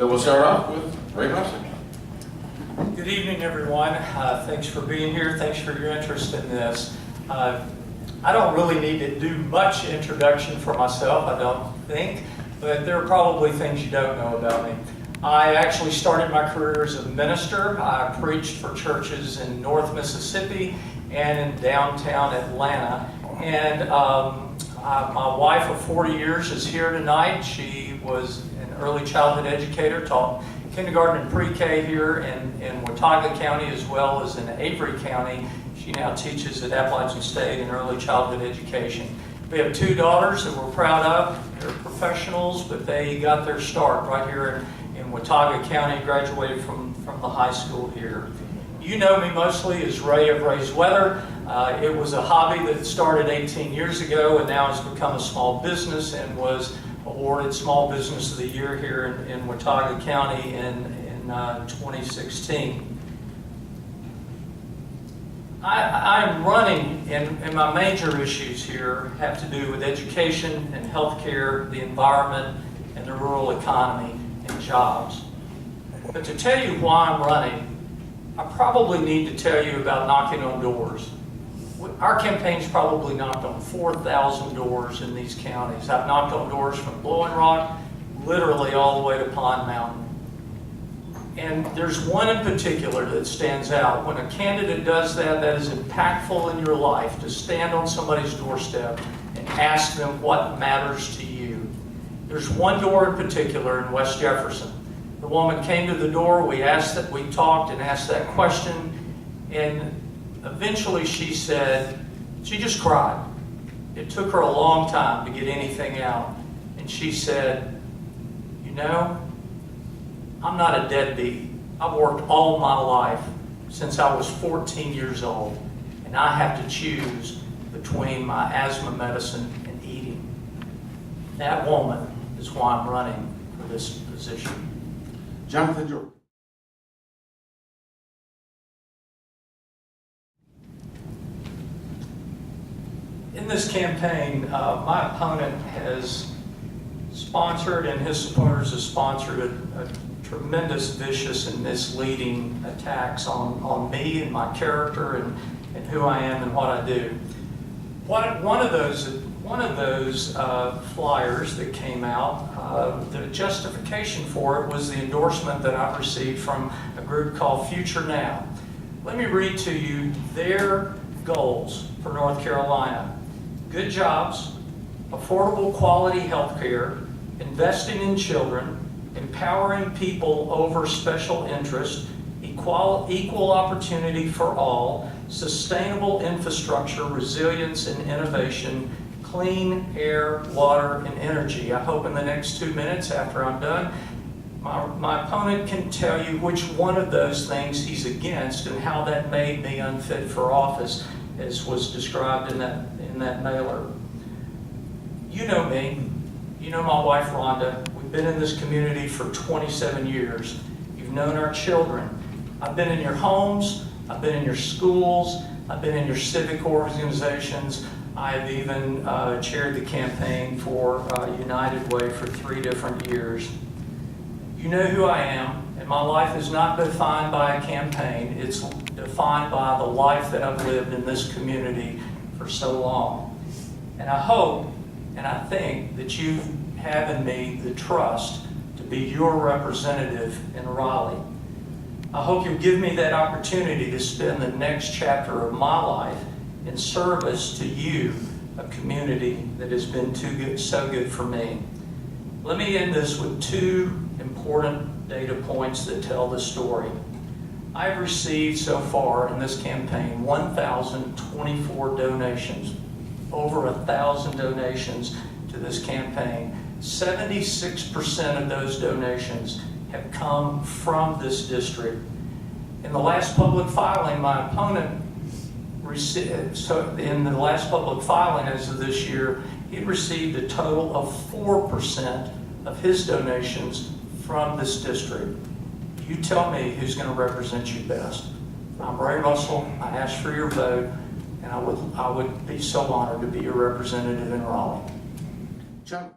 So we'll start off with Ray Russell. Good evening, everyone. Thanks for being here. Thanks for your interest in this. I don't really need to do much introduction for myself, I don't think, but there are probably things you don't know about me. I actually started my career as a minister. I preached for churches in North Mississippi and in downtown Atlanta. And my wife of 40 years is here tonight. She was an early childhood educator, taught kindergarten and pre-K here in Watauga County as well as in Avery County. She now teaches at Appalachian State in early childhood education. We have two daughters that we're proud of. They're professionals, but they got their start right here in Watauga County, graduated from the high school here. You know me mostly as Ray of Ray's Weather. It was a hobby that started 18 years ago and now has become a small business and was awarded Small Business of the Year here in Watauga County in 2016. I'm running, and my major issues here have to do with education and healthcare, the environment, and the rural economy and jobs. But to tell you why I'm running, I probably need to tell you about knocking on doors. Our campaign's probably knocked on 4,000 doors in these counties. I've knocked on doors from Blowing Rock, literally all the way to Pond Mountain. And there's one in particular that stands out. When a candidate does that, that is impactful in your life, to stand on somebody's doorstep and ask them what matters to you. There's one door in particular in West Jefferson. The woman came to the door, we talked and asked that question, and eventually she said, she just cried. It took her a long time to get anything out. And she said, you know, I'm not a deadbeat. I've worked all my life since I was 14 years old, and I have to choose between my asthma medicine and eating. That woman is why I'm running for this position. Jonathan Jordan. In this campaign, my opponent has sponsored, and his supporters have sponsored a tremendous, vicious, and misleading attacks on me and my character and who I am and what I do. One of those flyers that came out, the justification for it was the endorsement that I received from a group called Future Now. Let me read to you their goals for North Carolina. Good jobs, affordable quality health care, investing in children, empowering people over special interest, equal opportunity for all, sustainable infrastructure, resilience and innovation, clean air, water, and energy. I hope in the next 2 minutes after I'm done, my opponent can tell you which one of those things he's against and how that made me unfit for office, as was described in that mailer. You know me. You know my wife, Rhonda. We've been in this community for 27 years. You've known our children. I've been in your homes. I've been in your schools. I've been in your civic organizations. I've even chaired the campaign for United Way for 3 different years. You know who I am, and my life is not defined by a campaign. It's defined by the life that I've lived in this community for so long. And I hope and I think that you have in me the trust to be your representative in Raleigh. I hope you'll give me that opportunity to spend the next chapter of my life in service to you, a community that has been so good for me. Let me end this with 2 important data points that tell the story. I've received so far in this campaign 1,024 donations, over 1,000 donations to this campaign. 76% of those donations have come from this district. In the last public filing, my opponent received, in the last public filing as of this year, he received a total of 4% of his donations from this district. You tell me who's going to represent you best. I'm Ray Russell. I ask for your vote, and I would be so honored to be your representative in Raleigh. John.